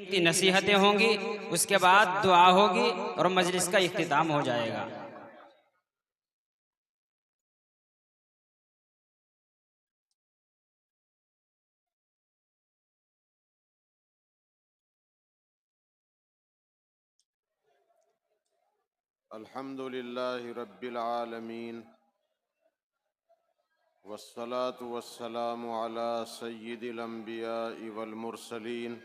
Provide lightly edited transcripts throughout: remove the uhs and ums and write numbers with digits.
کی نصیحتیں ہوں گی، اس کے بعد دعا ہوگی اور مجلس کا اختتام ہو جائے گا۔ الحمد للہ رب العالمین، والصلاة والسلام علی سید الانبیاء والمرسلین،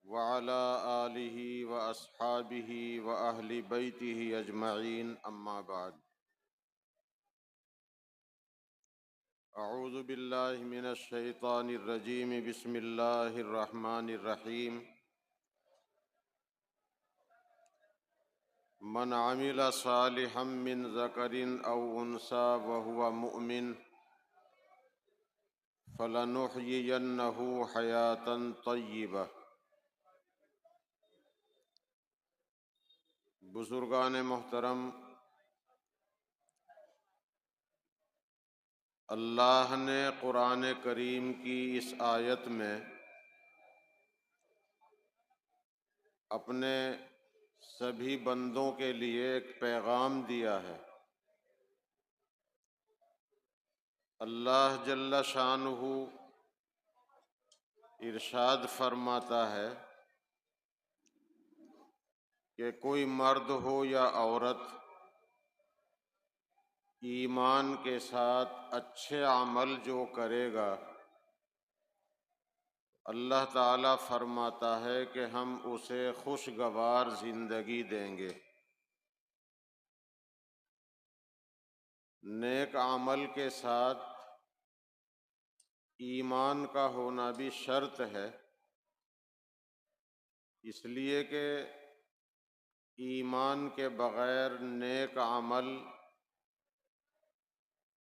وعلی آلہ واصحابہ واہل بیتہ اجمعین، اما بعد۔ اعوذ باللہ من الشیطان الرجیم، بسم اللہ الرحمن الرحیم۔ من عمل صالحا من ذکر او انثی وهو مؤمن فلنحیینہ حیاۃ طیبہ۔ بزرگان محترم، اللہ نے قرآن کریم کی اس آیت میں اپنے سبھی بندوں کے لیے ایک پیغام دیا ہے۔ اللہ جل شانہ ارشاد فرماتا ہے کہ کوئی مرد ہو یا عورت ایمان کے ساتھ اچھے عمل جو کرے گا، اللہ تعالیٰ فرماتا ہے کہ ہم اسے خوشگوار زندگی دیں گے۔ نیک عمل کے ساتھ ایمان کا ہونا بھی شرط ہے، اس لیے کہ ایمان کے بغیر نیک عمل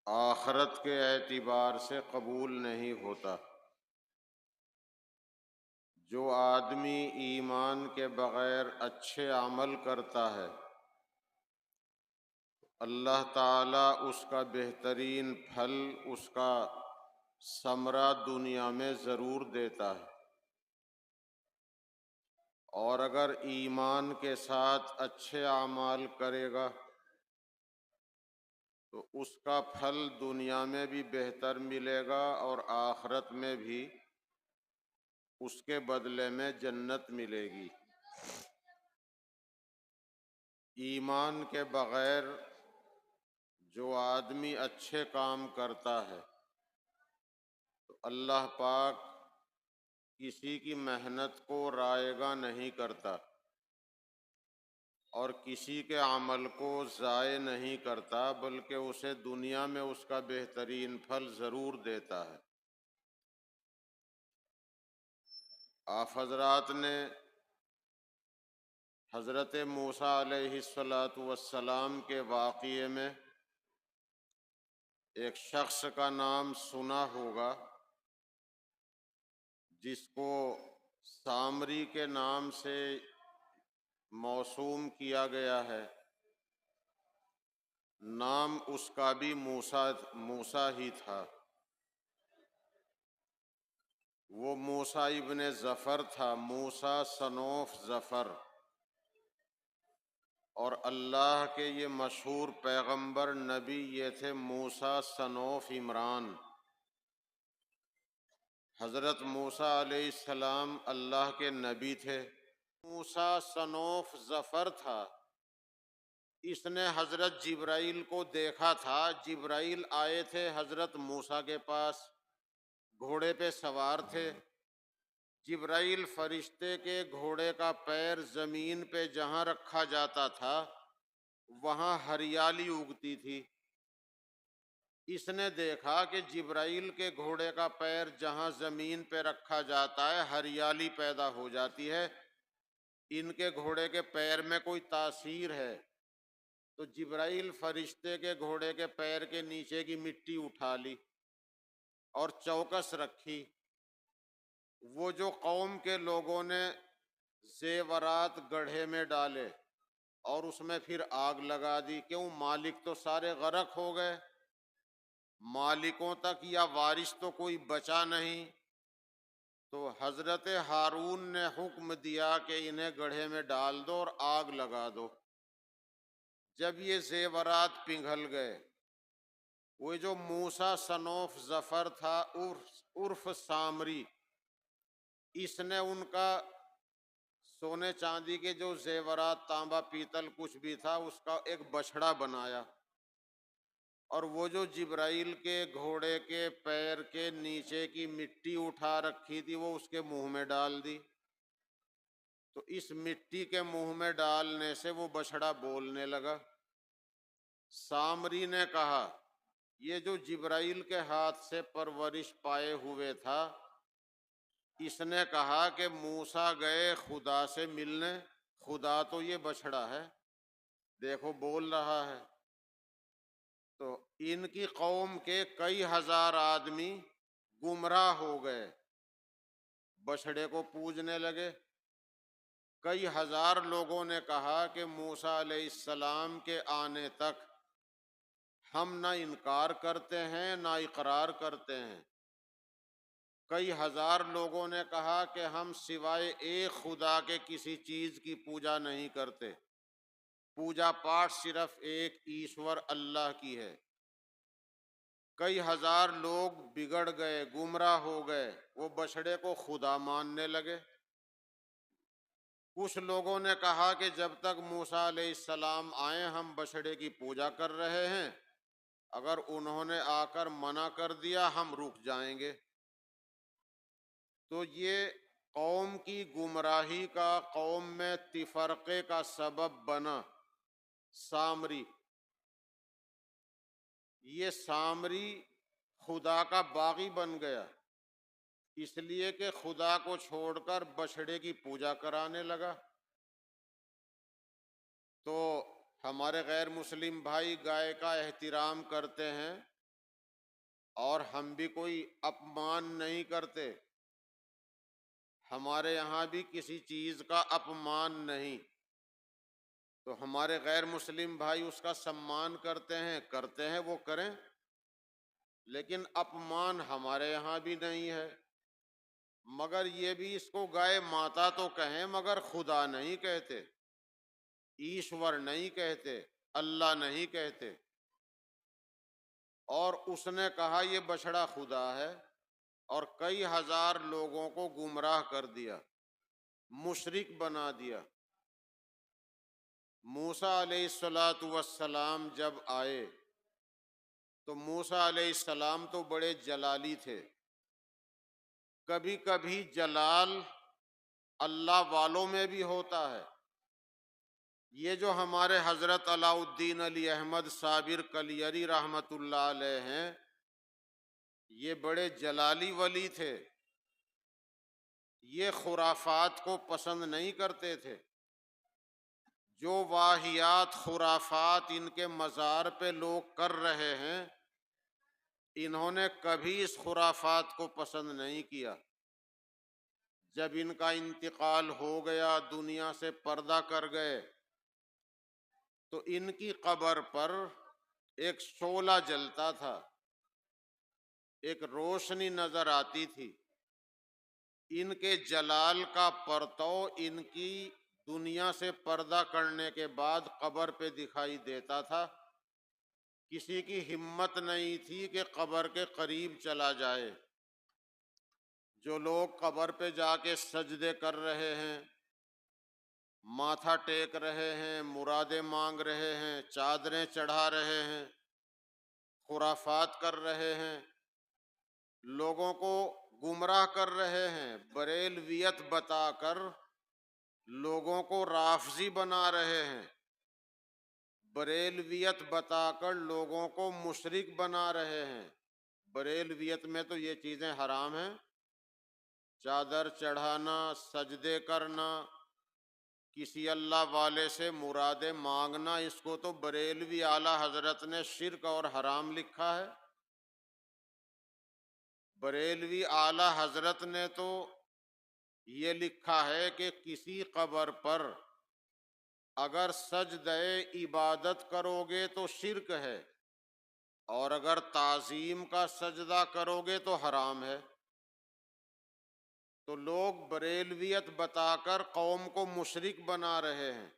آخرت کے اعتبار سے قبول نہیں ہوتا۔ جو آدمی ایمان کے بغیر اچھے عمل کرتا ہے، اللہ تعالیٰ اس کا بہترین پھل، اس کا ثمرہ دنیا میں ضرور دیتا ہے، اور اگر ایمان کے ساتھ اچھے اعمال کرے گا تو اس کا پھل دنیا میں بھی بہتر ملے گا اور آخرت میں بھی اس کے بدلے میں جنت ملے گی۔ ایمان کے بغیر جو آدمی اچھے کام کرتا ہے تو اللہ پاک کسی کی محنت کو رائیگاں نہیں کرتا اور کسی کے عمل کو ضائع نہیں کرتا، بلکہ اسے دنیا میں اس کا بہترین پھل ضرور دیتا ہے۔ آپ حضرات نے حضرت موسیٰ علیہ السلام کے واقعے میں ایک شخص کا نام سنا ہوگا جس کو سامری کے نام سے موسوم کیا گیا ہے۔ نام اس کا بھی موسیٰ ہی تھا۔ وہ موسیٰ ابن ظفر تھا، موسیٰ صنوف ظفر، اور اللہ کے یہ مشہور پیغمبر نبی یہ تھے موسیٰ صنوف عمران۔ حضرت موسیٰ علیہ السلام اللہ کے نبی تھے۔ موسیٰ صنوف ظفر تھا، اس نے حضرت جبرائیل کو دیکھا تھا۔ جبرائیل آئے تھے حضرت موسیٰ کے پاس، گھوڑے پہ سوار تھے۔ جبرائیل فرشتے کے گھوڑے کا پیر زمین پہ جہاں رکھا جاتا تھا وہاں ہریالی اگتی تھی۔ اس نے دیکھا کہ جبرائیل کے گھوڑے کا پیر جہاں زمین پہ رکھا جاتا ہے ہریالی پیدا ہو جاتی ہے، ان کے گھوڑے کے پیر میں کوئی تاثیر ہے۔ تو جبرائیل فرشتے کے گھوڑے کے پیر کے نیچے کی مٹی اٹھا لی اور چوکس رکھی۔ وہ جو قوم کے لوگوں نے زیورات گڑھے میں ڈالے اور اس میں پھر آگ لگا دی، کیوں؟ مالک تو سارے غرق ہو گئے، مالکوں تک یا وارث تو کوئی بچا نہیں۔ تو حضرت ہارون نے حکم دیا کہ انہیں گڑھے میں ڈال دو اور آگ لگا دو۔ جب یہ زیورات پنگھل گئے، وہ جو موسیٰ صنوف ظفر تھا عرف سامری، اس نے ان کا سونے چاندی کے جو زیورات، تانبا پیتل کچھ بھی تھا، اس کا ایک بچھڑا بنایا، اور وہ جو جبرائیل کے گھوڑے کے پیر کے نیچے کی مٹی اٹھا رکھی تھی وہ اس کے منہ میں ڈال دی۔ تو اس مٹی کے منہ میں ڈالنے سے وہ بچھڑا بولنے لگا۔ سامری نے کہا یہ جو جبرائیل کے ہاتھ سے پرورش پائے ہوئے تھا، اس نے کہا کہ موسیٰ گئے خدا سے ملنے، خدا تو یہ بچھڑا ہے، دیکھو بول رہا ہے۔ تو ان کی قوم کے کئی ہزار آدمی گمراہ ہو گئے، بچھڑے کو پوجنے لگے۔ کئی ہزار لوگوں نے کہا کہ موسیٰ علیہ السلام کے آنے تک ہم نہ انکار کرتے ہیں نہ اقرار کرتے ہیں۔ کئی ہزار لوگوں نے کہا کہ ہم سوائے ایک خدا کے کسی چیز کی پوجا نہیں کرتے، پوجا پاٹ صرف ایک ایشور اللہ کی ہے۔ کئی ہزار لوگ بگڑ گئے، گمراہ ہو گئے، وہ بچھڑے کو خدا ماننے لگے۔ کچھ لوگوں نے کہا کہ جب تک موسیٰ علیہ السلام آئیں ہم بچھڑے کی پوجا کر رہے ہیں، اگر انہوں نے آ کر منع کر دیا ہم رک جائیں گے۔ تو یہ قوم کی گمراہی کا، قوم میں تفرقے کا سبب بنا سامری۔ یہ سامری خدا کا باغی بن گیا، اس لیے کہ خدا کو چھوڑ کر بچھڑے کی پوجا کرانے لگا۔ تو ہمارے غیر مسلم بھائی گائے کا احترام کرتے ہیں، اور ہم بھی کوئی اپمان نہیں کرتے، ہمارے یہاں بھی کسی چیز کا اپمان نہیں۔ تو ہمارے غیر مسلم بھائی اس کا سمان کرتے ہیں وہ کریں، لیکن اپمان ہمارے یہاں بھی نہیں ہے۔ مگر یہ بھی اس کو گائے ماتا تو کہیں مگر خدا نہیں کہتے، ایشور نہیں کہتے، اللہ نہیں کہتے۔ اور اس نے کہا یہ بچھڑا خدا ہے، اور کئی ہزار لوگوں کو گمراہ کر دیا، مشرک بنا دیا۔ موسیٰ علیہ السلام جب آئے تو موسیٰ علیہ السلام تو بڑے جلالی تھے۔ کبھی کبھی جلال اللہ والوں میں بھی ہوتا ہے۔ یہ جو ہمارے حضرت علاء الدین علی احمد صابر کلیری رحمۃ اللہ علیہ ہیں، یہ بڑے جلالی ولی تھے، یہ خرافات کو پسند نہیں کرتے تھے۔ جو واہیات خرافات ان کے مزار پہ لوگ کر رہے ہیں، انہوں نے کبھی اس خرافات کو پسند نہیں کیا۔ جب ان کا انتقال ہو گیا، دنیا سے پردہ کر گئے، تو ان کی قبر پر ایک شعلہ جلتا تھا، ایک روشنی نظر آتی تھی۔ ان کے جلال کا پرتو ان کی دنیا سے پردہ کرنے کے بعد قبر پہ دکھائی دیتا تھا۔ کسی کی ہمت نہیں تھی کہ قبر کے قریب چلا جائے۔ جو لوگ قبر پہ جا کے سجدے کر رہے ہیں، ماتھا ٹیک رہے ہیں، مرادیں مانگ رہے ہیں، چادریں چڑھا رہے ہیں، خرافات کر رہے ہیں، لوگوں کو گمراہ کر رہے ہیں، بریلویت بتا کر لوگوں کو رافضی بنا رہے ہیں، بریلویت بتا کر لوگوں کو مشرک بنا رہے ہیں۔ بریلویت میں تو یہ چیزیں حرام ہیں، چادر چڑھانا، سجدے کرنا، کسی اللہ والے سے مرادیں مانگنا، اس کو تو بریلوی اعلیٰ حضرت نے شرک اور حرام لکھا ہے۔ بریلوی اعلیٰ حضرت نے تو یہ لکھا ہے کہ کسی قبر پر اگر سجدہ عبادت کرو گے تو شرک ہے، اور اگر تعظیم کا سجدہ کرو گے تو حرام ہے۔ تو لوگ بریلویت بتا کر قوم کو مشرک بنا رہے ہیں،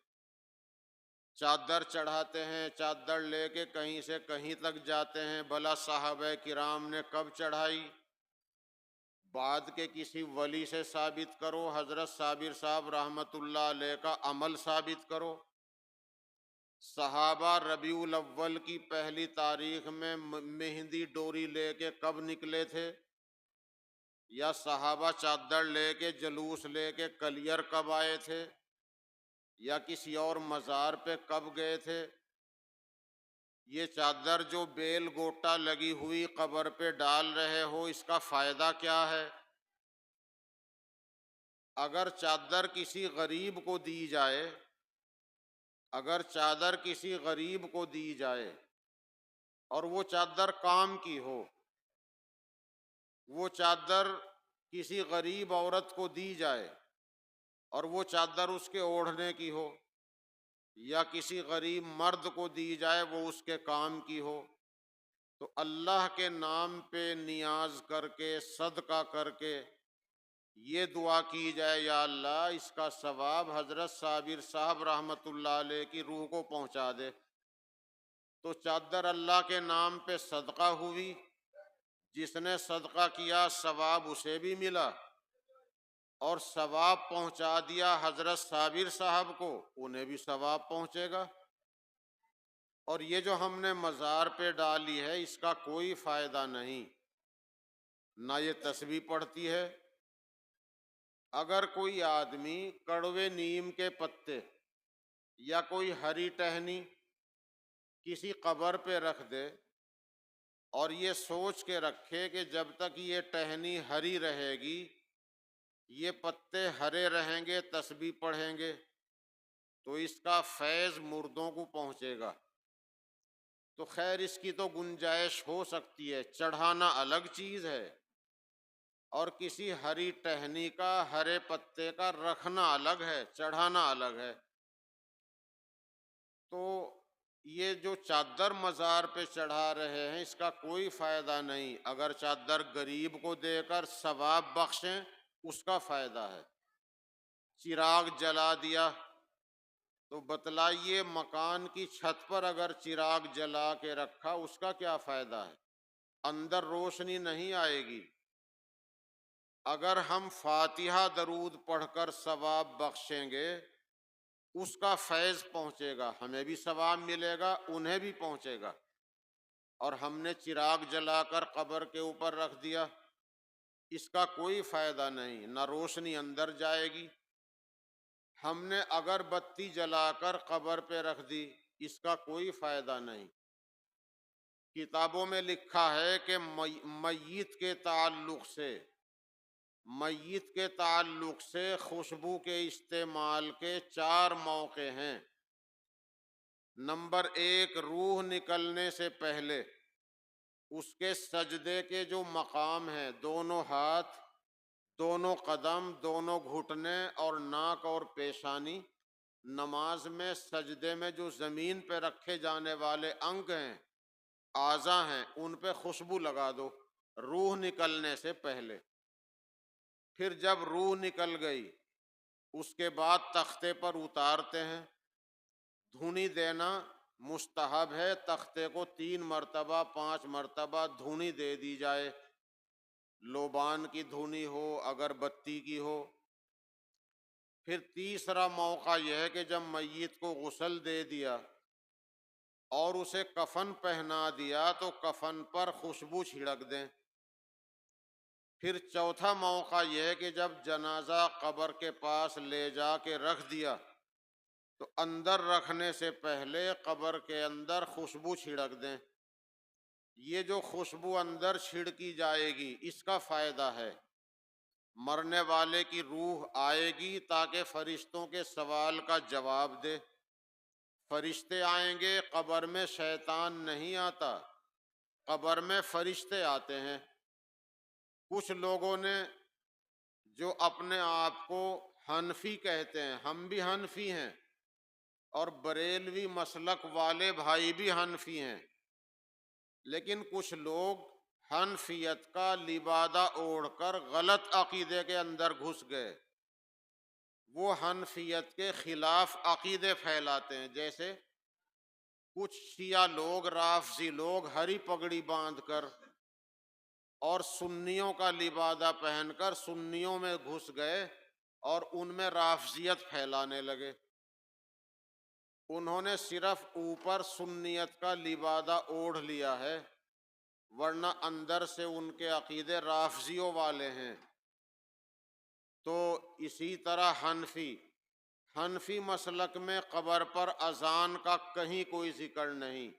چادر چڑھاتے ہیں، چادر لے کے کہیں سے کہیں تک جاتے ہیں، بھلا صحابہ کرام نے کب چڑھائی؟ بعد کے کسی ولی سے ثابت کرو، حضرت صابر صاحب رحمۃ اللہ علیہ کا عمل ثابت کرو۔ صحابہ ربیع الاول کی پہلی تاریخ میں مہندی ڈوری لے کے کب نکلے تھے؟ یا صحابہ چادر لے کے جلوس لے کے کلیر کب آئے تھے؟ یا کسی اور مزار پہ کب گئے تھے؟ یہ چادر جو بیل گوٹا لگی ہوئی قبر پہ ڈال رہے ہو، اس کا فائدہ کیا ہے؟ اگر چادر کسی غریب کو دی جائے، اگر چادر کسی غریب کو دی جائے اور وہ چادر کام کی ہو، وہ چادر کسی غریب عورت کو دی جائے اور وہ چادر اس کے اوڑھنے کی ہو، یا کسی غریب مرد کو دی جائے وہ اس کے کام کی ہو، تو اللہ کے نام پہ نیاز کر کے صدقہ کر کے یہ دعا کی جائے، یا اللہ اس کا ثواب حضرت صابر صاحب رحمۃ اللہ علیہ کی روح کو پہنچا دے، تو چادر اللہ کے نام پہ صدقہ ہوئی، جس نے صدقہ کیا ثواب اسے بھی ملا، اور ثواب پہنچا دیا حضرت صابر صاحب کو، انہیں بھی ثواب پہنچے گا۔ اور یہ جو ہم نے مزار پہ ڈالی ہے اس کا کوئی فائدہ نہیں، نہ یہ تسبیح پڑھتی ہے۔ اگر کوئی آدمی کڑوے نیم کے پتے یا کوئی ہری ٹہنی کسی قبر پہ رکھ دے اور یہ سوچ کے رکھے کہ جب تک یہ ٹہنی ہری رہے گی، یہ پتے ہرے رہیں گے، تسبیح پڑھیں گے، تو اس کا فیض مردوں کو پہنچے گا، تو خیر اس کی تو گنجائش ہو سکتی ہے، چڑھانا الگ چیز ہے، اور کسی ہری ٹہنی کا، ہرے پتے کا رکھنا الگ ہے، چڑھانا الگ ہے۔ تو یہ جو چادر مزار پہ چڑھا رہے ہیں اس کا کوئی فائدہ نہیں، اگر چادر غریب کو دے کر ثواب بخشیں اس کا فائدہ ہے۔ چراغ جلا دیا تو بتلائیے مکان کی چھت پر اگر چراغ جلا کے رکھا اس کا کیا فائدہ ہے؟ اندر روشنی نہیں آئے گی۔ اگر ہم فاتحہ درود پڑھ کر ثواب بخشیں گے اس کا فیض پہنچے گا، ہمیں بھی ثواب ملے گا، انہیں بھی پہنچے گا۔ اور ہم نے چراغ جلا کر قبر کے اوپر رکھ دیا، اس کا کوئی فائدہ نہیں، نہ روشنی اندر جائے گی۔ ہم نے اگر بتی جلا کر قبر پہ رکھ دی، اس کا کوئی فائدہ نہیں۔ کتابوں میں لکھا ہے کہ میت کے تعلق سے خوشبو کے استعمال کے 4 موقع ہیں۔ نمبر 1، روح نکلنے سے پہلے اس کے سجدے کے جو مقام ہیں، دونوں ہاتھ، دونوں قدم، دونوں گھٹنے اور ناک اور پیشانی، نماز میں سجدے میں جو زمین پہ رکھے جانے والے انگ ہیں، اعضاء ہیں، ان پہ خوشبو لگا دو روح نکلنے سے پہلے۔ پھر جب روح نکل گئی اس کے بعد تختے پر اتارتے ہیں، دھونی دینا مستحب ہے، تختے کو 3 مرتبہ 5 مرتبہ دھونی دے دی جائے، لوبان کی دھونی ہو، اگر بتی کی ہو۔ پھر تیسرا موقع یہ ہے کہ جب میت کو غسل دے دیا اور اسے کفن پہنا دیا تو کفن پر خوشبو چھڑک دیں۔ پھر چوتھا موقع یہ ہے کہ جب جنازہ قبر کے پاس لے جا کے رکھ دیا تو اندر رکھنے سے پہلے قبر کے اندر خوشبو چھڑک دیں۔ یہ جو خوشبو اندر چھڑکی جائے گی اس کا فائدہ ہے، مرنے والے کی روح آئے گی تاکہ فرشتوں کے سوال کا جواب دے۔ فرشتے آئیں گے، قبر میں شیطان نہیں آتا، قبر میں فرشتے آتے ہیں۔ کچھ لوگوں نے جو اپنے آپ کو حنفی کہتے ہیں، ہم بھی حنفی ہیں، اور بریلوی مسلک والے بھائی بھی حنفی ہیں، لیکن کچھ لوگ حنفیت کا لبادہ اوڑھ کر غلط عقیدے کے اندر گھس گئے، وہ حنفیت کے خلاف عقیدے پھیلاتے ہیں۔ جیسے کچھ شیعہ لوگ، رافضی لوگ ہری پگڑی باندھ کر اور سنیوں کا لبادہ پہن کر سنیوں میں گھس گئے اور ان میں رافضیت پھیلانے لگے۔ انہوں نے صرف اوپر سنیت کا لبادہ اوڑھ لیا ہے، ورنہ اندر سے ان کے عقیدے رافضیوں والے ہیں۔ تو اسی طرح حنفی مسلک میں قبر پر اذان کا کہیں کوئی ذکر نہیں۔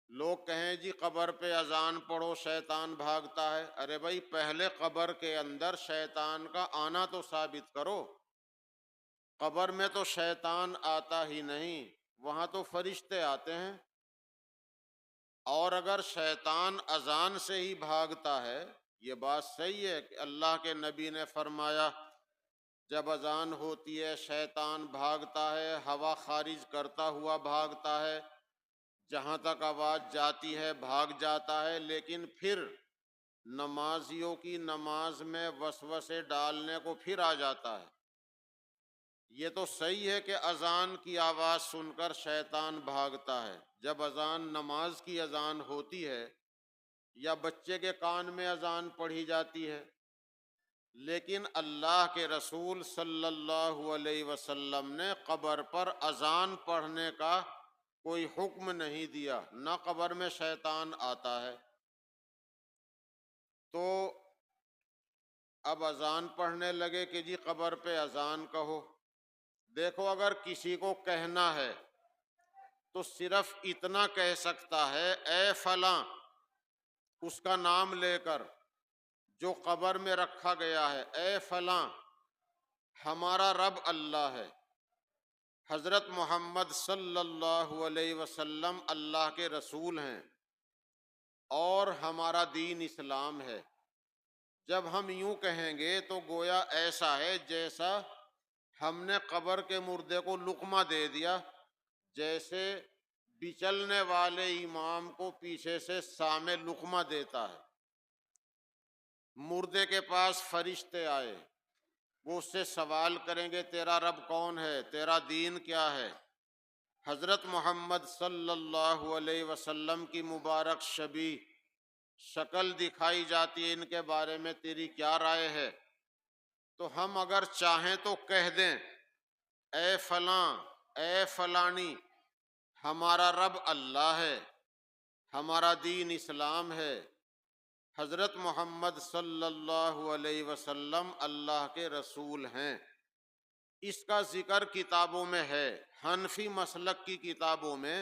لوگ کہیں جی قبر پہ اذان پڑھو شیطان بھاگتا ہے، ارے بھائی پہلے قبر کے اندر شیطان کا آنا تو ثابت کرو۔ قبر میں تو شیطان آتا ہی نہیں، وہاں تو فرشتے آتے ہیں۔ اور اگر شیطان اذان سے ہی بھاگتا ہے، یہ بات صحیح ہے کہ اللہ کے نبی نے فرمایا جب اذان ہوتی ہے شیطان بھاگتا ہے، ہوا خارج کرتا ہوا بھاگتا ہے، جہاں تک آواز جاتی ہے بھاگ جاتا ہے، لیکن پھر نمازیوں کی نماز میں وسوسے ڈالنے کو پھر آ جاتا ہے۔ یہ تو صحیح ہے کہ اذان کی آواز سن کر شیطان بھاگتا ہے۔ جب اذان نماز کی اذان ہوتی ہے یا بچے کے کان میں اذان پڑھی جاتی ہے، لیکن اللہ کے رسول صلی اللہ علیہ وسلم نے قبر پر اذان پڑھنے کا کوئی حکم نہیں دیا، نہ قبر میں شیطان آتا ہے۔ تو اب اذان پڑھنے لگے کہ جی قبر پہ اذان کہو۔ دیکھو اگر کسی کو کہنا ہے تو صرف اتنا کہہ سکتا ہے، اے فلاں، اس کا نام لے کر جو قبر میں رکھا گیا ہے، اے فلاں ہمارا رب اللہ ہے، حضرت محمد صلی اللہ علیہ وسلم اللہ کے رسول ہیں اور ہمارا دین اسلام ہے۔ جب ہم یوں کہیں گے تو گویا ایسا ہے جیسا ہم نے قبر کے مردے کو لقمہ دے دیا، جیسے بچلنے والے امام کو پیچھے سے سامع لقمہ دیتا ہے۔ مردے کے پاس فرشتے آئے، وہ اس سے سوال کریں گے تیرا رب کون ہے، تیرا دین کیا ہے؟ حضرت محمد صلی اللہ علیہ وسلم کی مبارک شبیہ شکل دکھائی جاتی ہے، ان کے بارے میں تیری کیا رائے ہے؟ تو ہم اگر چاہیں تو کہہ دیں، اے فلاں، اے فلانی، ہمارا رب اللہ ہے، ہمارا دین اسلام ہے، حضرت محمد صلی اللہ علیہ وسلم اللہ کے رسول ہیں۔ اس کا ذکر کتابوں میں ہے۔ حنفی مسلک کی کتابوں میں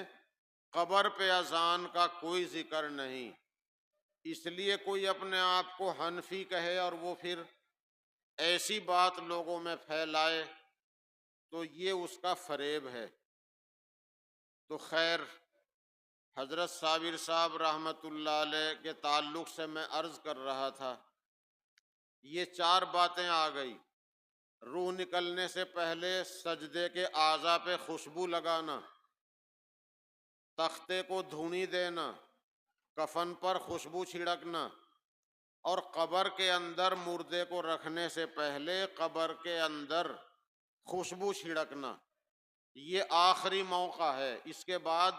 قبر پہ اذان کا کوئی ذکر نہیں۔ اس لیے کوئی اپنے آپ کو حنفی کہے اور وہ پھر ایسی بات لوگوں میں پھیلائے تو یہ اس کا فریب ہے۔ تو خیر، حضرت صابر صاحب رحمۃ اللہ علیہ کے تعلق سے میں عرض کر رہا تھا، یہ 4 باتیں آ گئی۔ روح نکلنے سے پہلے سجدے کے اعضاء پہ خوشبو لگانا، تختے کو دھونی دینا، کفن پر خوشبو چھڑکنا، اور قبر کے اندر مردے کو رکھنے سے پہلے قبر کے اندر خوشبو چھڑکنا، یہ آخری موقع ہے، اس کے بعد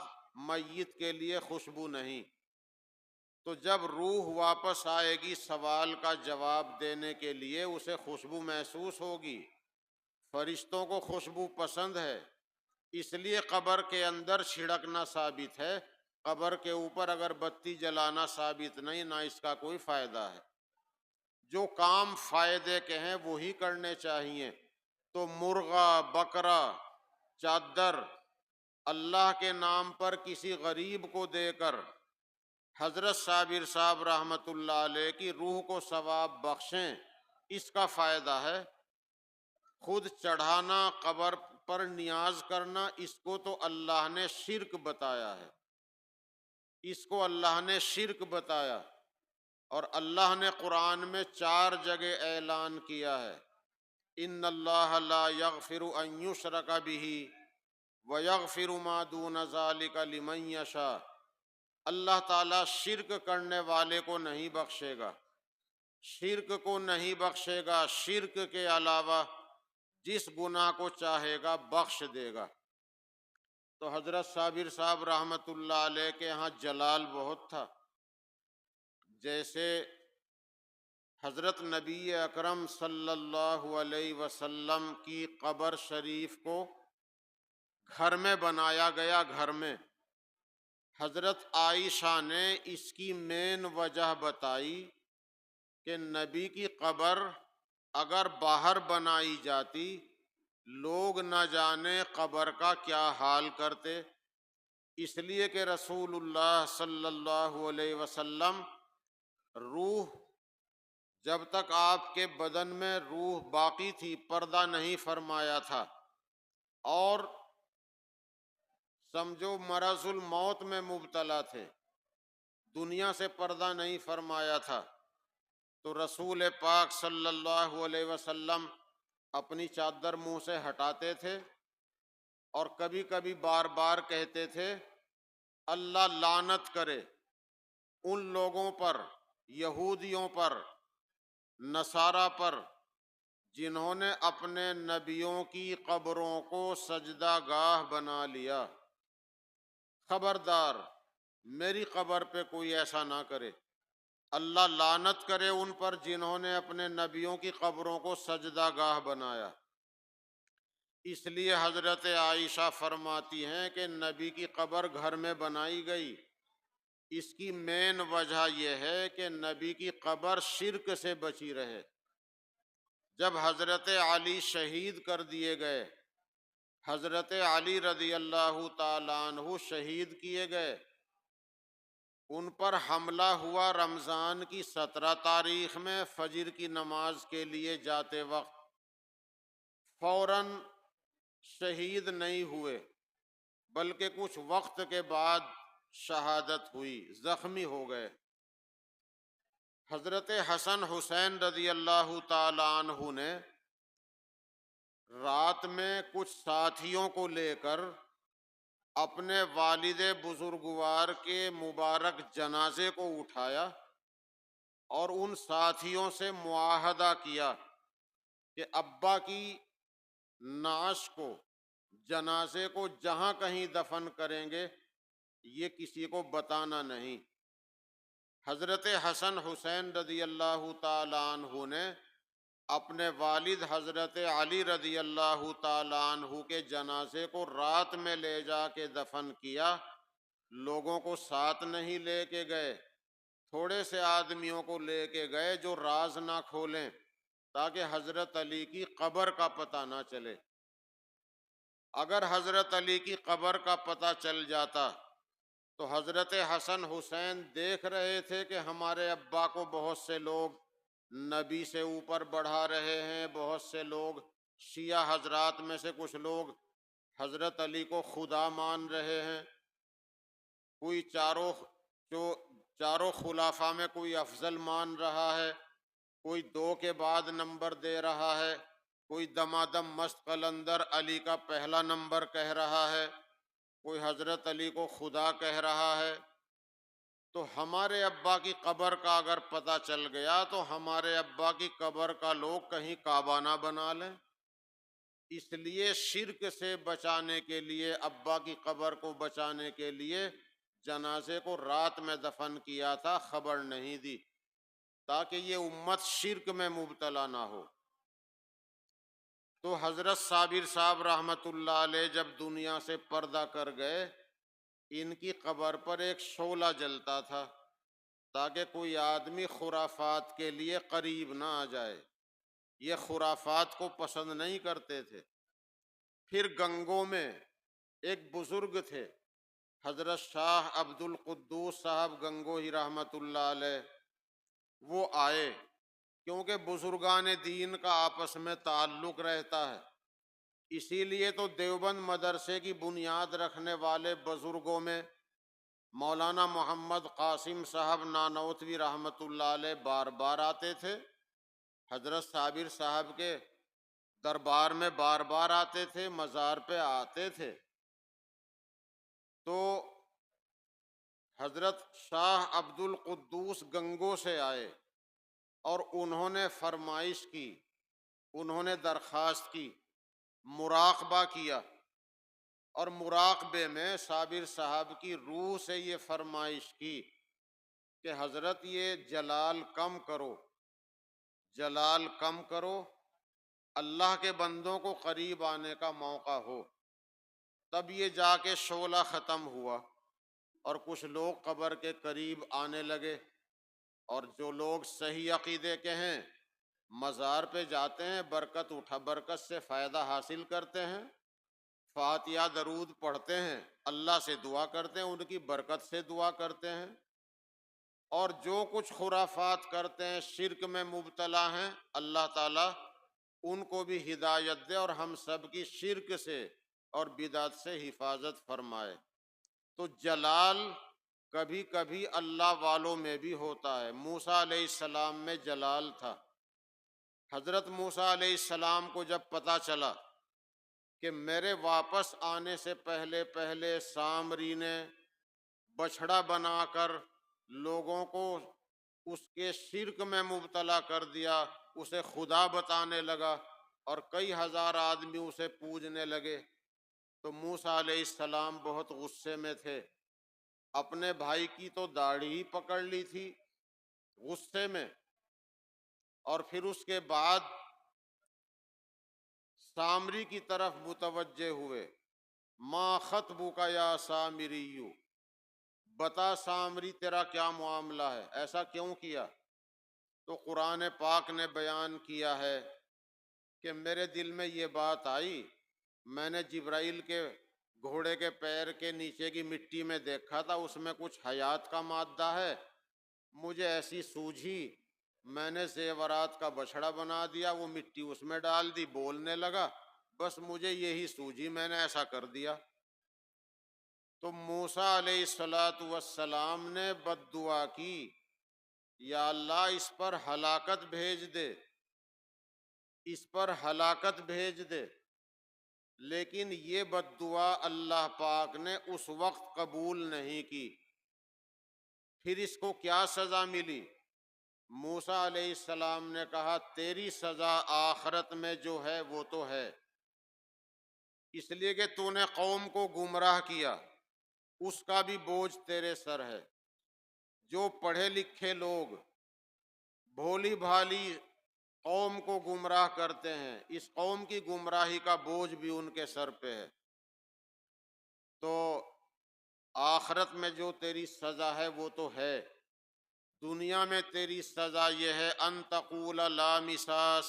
میت کے لیے خوشبو نہیں۔ تو جب روح واپس آئے گی سوال کا جواب دینے کے لیے، اسے خوشبو محسوس ہوگی۔ فرشتوں کو خوشبو پسند ہے، اس لیے قبر کے اندر چھڑکنا ثابت ہے۔ قبر کے اوپر اگر بتی جلانا ثابت نہیں، نہ اس کا کوئی فائدہ ہے۔ جو کام فائدے کے ہیں وہی کرنے چاہیے۔ تو مرغا، بکرا، چادر اللہ کے نام پر کسی غریب کو دے کر حضرت صابر صاحب رحمۃ اللہ علیہ کی روح کو ثواب بخشیں، اس کا فائدہ ہے۔ خود چڑھانا، قبر پر نیاز کرنا، اس کو تو اللہ نے شرک بتایا ہے، اس کو اللہ نے شرک بتایا۔ اور اللہ نے قرآن میں 4 جگہ اعلان کیا ہے، ان اللہ لا یغفر ان یشرک بہ ویغفر ما دون ذلک لمن یشاء۔ اللہ تعالیٰ شرک کرنے والے کو نہیں بخشے گا، شرک کو نہیں بخشے گا، شرک کے علاوہ جس گناہ کو چاہے گا بخش دے گا۔ تو حضرت صابر صاحب رحمۃ اللہ علیہ کے ہاں جلال بہت تھا۔ جیسے حضرت نبی اکرم صلی اللہ علیہ وسلم کی قبر شریف کو گھر میں بنایا گیا، گھر میں حضرت عائشہ نے اس کی مین وجہ بتائی کہ نبی کی قبر اگر باہر بنائی جاتی لوگ نہ جانے قبر کا کیا حال کرتے، اس لیے کہ رسول اللہ صلی اللہ علیہ وسلم روح جب تک آپ کے بدن میں روح باقی تھی پردہ نہیں فرمایا تھا، اور سمجھو مرض الموت میں مبتلا تھے، دنیا سے پردہ نہیں فرمایا تھا۔ تو رسول پاک صلی اللہ علیہ وسلم اپنی چادر منہ سے ہٹاتے تھے اور کبھی کبھی بار بار کہتے تھے اللہ لعنت کرے ان لوگوں پر، یہودیوں پر، نصارہ پر، جنہوں نے اپنے نبیوں کی قبروں کو سجدہ گاہ بنا لیا۔ خبردار میری قبر پہ کوئی ایسا نہ کرے، اللہ لعنت کرے ان پر جنہوں نے اپنے نبیوں کی قبروں کو سجدہ گاہ بنایا۔ اس لیے حضرت عائشہ فرماتی ہیں کہ نبی کی قبر گھر میں بنائی گئی، اس کی مین وجہ یہ ہے کہ نبی کی قبر شرک سے بچی رہے۔ جب حضرت علی شہید کر دیے گئے، حضرت علی رضی اللہ تعالیٰ عنہ شہید کیے گئے، ان پر حملہ ہوا رمضان کی 17 تاریخ میں فجر کی نماز کے لیے جاتے وقت، فوراً شہید نہیں ہوئے بلکہ کچھ وقت کے بعد شہادت ہوئی، زخمی ہو گئے۔ حضرت حسن حسین رضی اللہ تعالیٰ عنہ نے رات میں کچھ ساتھیوں کو لے کر اپنے والد بزرگوار کے مبارک جنازے کو اٹھایا اور ان ساتھیوں سے معاہدہ کیا کہ ابا کی نعش کو، جنازے کو جہاں کہیں دفن کریں گے یہ کسی کو بتانا نہیں۔ حضرت حسن حسین رضی اللہ تعالیٰ عنہ نے اپنے والد حضرت علی رضی اللہ تعالیٰ عنہ کے جنازے کو رات میں لے جا کے دفن کیا، لوگوں کو ساتھ نہیں لے کے گئے، تھوڑے سے آدمیوں کو لے کے گئے جو راز نہ کھولیں تاکہ حضرت علی کی قبر کا پتہ نہ چلے۔ اگر حضرت علی کی قبر کا پتہ چل جاتا تو حضرت حسن حسین دیکھ رہے تھے کہ ہمارے ابا کو بہت سے لوگ نبی سے اوپر بڑھا رہے ہیں، بہت سے لوگ شیعہ حضرات میں سے کچھ لوگ حضرت علی کو خدا مان رہے ہیں، کوئی چاروں خلافہ میں کوئی افضل مان رہا ہے، کوئی 2 کے بعد نمبر دے رہا ہے، کوئی دمادم مست قلندر علی کا پہلا نمبر کہہ رہا ہے، کوئی حضرت علی کو خدا کہہ رہا ہے۔ تو ہمارے ابا کی قبر کا اگر پتہ چل گیا تو ہمارے ابا کی قبر کا لوگ کہیں کعبہ نہ بنا لیں، اس لیے شرک سے بچانے کے لیے، ابا کی قبر کو بچانے کے لیے جنازے کو رات میں دفن کیا تھا، خبر نہیں دی تاکہ یہ امت شرک میں مبتلا نہ ہو۔ تو حضرت صابر صاحب رحمۃ اللہ علیہ جب دنیا سے پردہ کر گئے، ان کی قبر پر ایک شعلہ جلتا تھا تاکہ کوئی آدمی خرافات کے لیے قریب نہ آ جائے، یہ خرافات کو پسند نہیں کرتے تھے۔ پھر گنگوں میں ایک بزرگ تھے حضرت شاہ عبد القدوس صاحب گنگوہی رحمۃ اللہ علیہ، وہ آئے، کیونکہ بزرگان دین کا آپس میں تعلق رہتا ہے، اسی لیے تو دیوبند مدرسے کی بنیاد رکھنے والے بزرگوں میں مولانا محمد قاسم صاحب نانوتوی رحمۃ اللہ علیہ بار بار آتے تھے، حضرت صابر صاحب کے دربار میں بار بار آتے تھے، مزار پہ آتے تھے۔ تو حضرت شاہ عبد القدوس گنگو سے آئے اور انہوں نے فرمائش کی، انہوں نے درخواست کی، مراقبہ کیا، اور مراقبے میں صابر صاحب کی روح سے یہ فرمائش کی کہ حضرت یہ جلال کم کرو، جلال کم کرو، اللہ کے بندوں کو قریب آنے کا موقع ہو۔ تب یہ جا کے شعلہ ختم ہوا اور کچھ لوگ قبر کے قریب آنے لگے، اور جو لوگ صحیح عقیدے کے ہیں مزار پہ جاتے ہیں، برکت سے فائدہ حاصل کرتے ہیں، فاتحہ درود پڑھتے ہیں، اللہ سے دعا کرتے ہیں، ان کی برکت سے دعا کرتے ہیں، اور جو کچھ خرافات کرتے ہیں، شرک میں مبتلا ہیں، اللہ تعالیٰ ان کو بھی ہدایت دے اور ہم سب کی شرک سے اور بدعت سے حفاظت فرمائے۔ تو جلال کبھی کبھی اللہ والوں میں بھی ہوتا ہے۔ موسیٰ علیہ السلام میں جلال تھا۔ حضرت موسیٰ علیہ السلام کو جب پتہ چلا کہ میرے واپس آنے سے پہلے پہلے سامری نے بچھڑا بنا کر لوگوں کو اس کے شرک میں مبتلا کر دیا، اسے خدا بتانے لگا، اور کئی ہزار آدمی اسے پوجنے لگے، تو موسیٰ علیہ السلام بہت غصے میں تھے۔ اپنے بھائی کی تو داڑھی ہی پکڑ لی تھی غصے میں، اور پھر اس کے بعد سامری کی طرف متوجہ ہوئے۔ ما خطبک یا سامریو، بتا سامری تیرا کیا معاملہ ہے، ایسا کیوں کیا؟ تو قرآن پاک نے بیان کیا ہے کہ میرے دل میں یہ بات آئی، میں نے جبرائیل کے گھوڑے کے پیر کے نیچے کی مٹی میں دیکھا تھا، اس میں کچھ حیات کا مادہ ہے، مجھے ایسی سوجھی، میں نے زیورات کا بچھڑا بنا دیا، وہ مٹی اس میں ڈال دی، بولنے لگا، بس مجھے یہی سوجھی، میں نے ایسا کر دیا۔ تو موسیٰ علیہ السلام نے بد دعا کی، یا اللہ اس پر ہلاکت بھیج دے، اس پر ہلاکت بھیج دے۔ لیکن یہ بد دعا اللہ پاک نے اس وقت قبول نہیں کی۔ پھر اس کو کیا سزا ملی؟ موسیٰ علیہ السلام نے کہا تیری سزا آخرت میں جو ہے وہ تو ہے، اس لیے کہ تو نے قوم کو گمراہ کیا، اس کا بھی بوجھ تیرے سر ہے۔ جو پڑھے لکھے لوگ بھولی بھالی قوم کو گمراہ کرتے ہیں، اس قوم کی گمراہی کا بوجھ بھی ان کے سر پہ ہے۔ تو آخرت میں جو تیری سزا ہے وہ تو ہے، دنیا میں تیری سزا یہ ہے ان تقول لا مساس،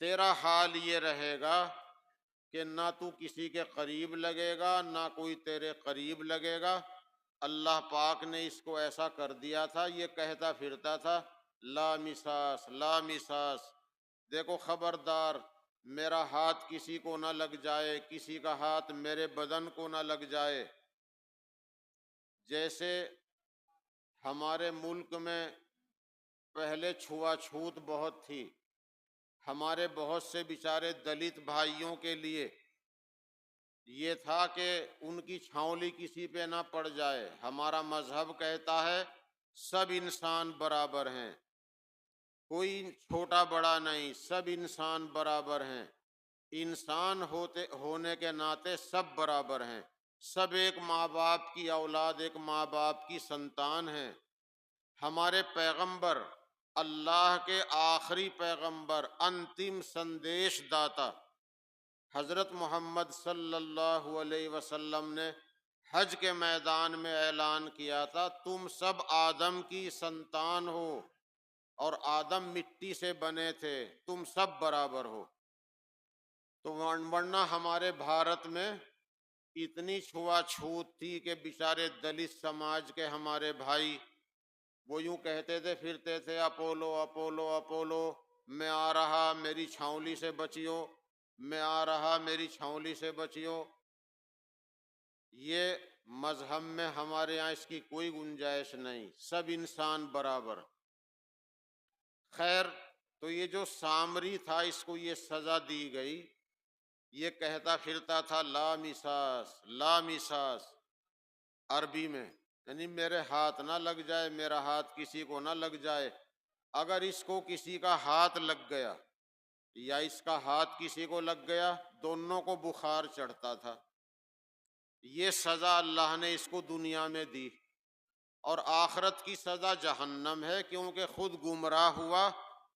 تیرا حال یہ رہے گا کہ نہ تو کسی کے قریب لگے گا، نہ کوئی تیرے قریب لگے گا۔ اللہ پاک نے اس کو ایسا کر دیا تھا، یہ کہتا پھرتا تھا لا مساس لا مساس، دیکھو خبردار میرا ہاتھ کسی کو نہ لگ جائے، کسی کا ہاتھ میرے بدن کو نہ لگ جائے۔ جیسے ہمارے ملک میں پہلے چھوا چھوت بہت تھی، ہمارے بہت سے بیچارے دلت بھائیوں کے لیے یہ تھا کہ ان کی چھاؤلی کسی پہ نہ پڑ جائے۔ ہمارا مذہب کہتا ہے سب انسان برابر ہیں، کوئی چھوٹا بڑا نہیں، سب انسان برابر ہیں، انسان ہونے کے ناطے سب برابر ہیں، سب ایک ماں باپ کی اولاد، ایک ماں باپ کی سنتان ہیں۔ ہمارے پیغمبر، اللہ کے آخری پیغمبر، انتم سندیش داتا حضرت محمد صلی اللہ علیہ وسلم نے حج کے میدان میں اعلان کیا تھا تم سب آدم کی سنتان ہو، اور آدم مٹی سے بنے تھے، تم سب برابر ہو۔ تو ورنہ ہمارے بھارت میں اتنی چھوا چھوت تھی کہ بیچارے دلت سماج کے ہمارے بھائی وہ یوں کہتے تھے پھرتے تھے اپولو اپولو اپولو، میں آ رہا میری چھاؤلی سے بچیو، میں آ رہا میری چھاؤلی سے بچیو۔ یہ مذہب میں ہمارے یہاں اس کی کوئی گنجائش نہیں، سب انسان برابر۔ خیر، تو یہ جو سامری تھا اس کو یہ سزا دی گئی، یہ کہتا پھرتا تھا لا مساس لا مساس۔ عربی میں، یعنی میرے ہاتھ نہ لگ جائے، میرا ہاتھ کسی کو نہ لگ جائے۔ اگر اس کو کسی کا ہاتھ لگ گیا یا اس کا ہاتھ کسی کو لگ گیا، دونوں کو بخار چڑھتا تھا۔ یہ سزا اللہ نے اس کو دنیا میں دی، اور آخرت کی سزا جہنم ہے، کیونکہ خود گمراہ ہوا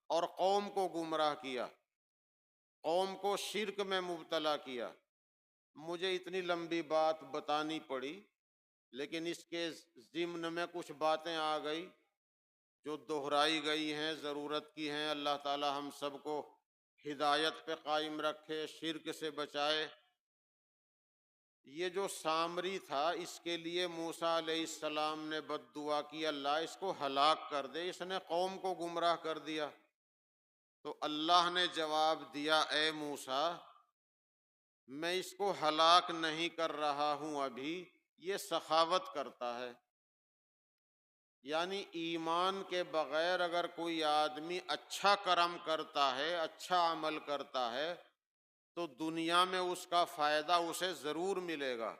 اور قوم کو گمراہ کیا، قوم کو شرک میں مبتلا کیا۔ مجھے اتنی لمبی بات بتانی پڑی، لیکن اس کے ضمن میں کچھ باتیں آ گئی جو دہرائی گئی ہیں، ضرورت کی ہیں۔ اللہ تعالی ہم سب کو ہدایت پہ قائم رکھے، شرک سے بچائے۔ یہ جو سامری تھا، اس کے لیے موسیٰ علیہ السلام نے بد دعا کی، اللہ اس کو ہلاک کر دے، اس نے قوم کو گمراہ کر دیا۔ تو اللہ نے جواب دیا، اے موسیٰ، میں اس کو ہلاک نہیں کر رہا ہوں ابھی، یہ سخاوت کرتا ہے۔ یعنی ایمان کے بغیر اگر کوئی آدمی اچھا کرم کرتا ہے، اچھا عمل کرتا ہے، تو دنیا میں اس کا فائدہ اسے ضرور ملے گا۔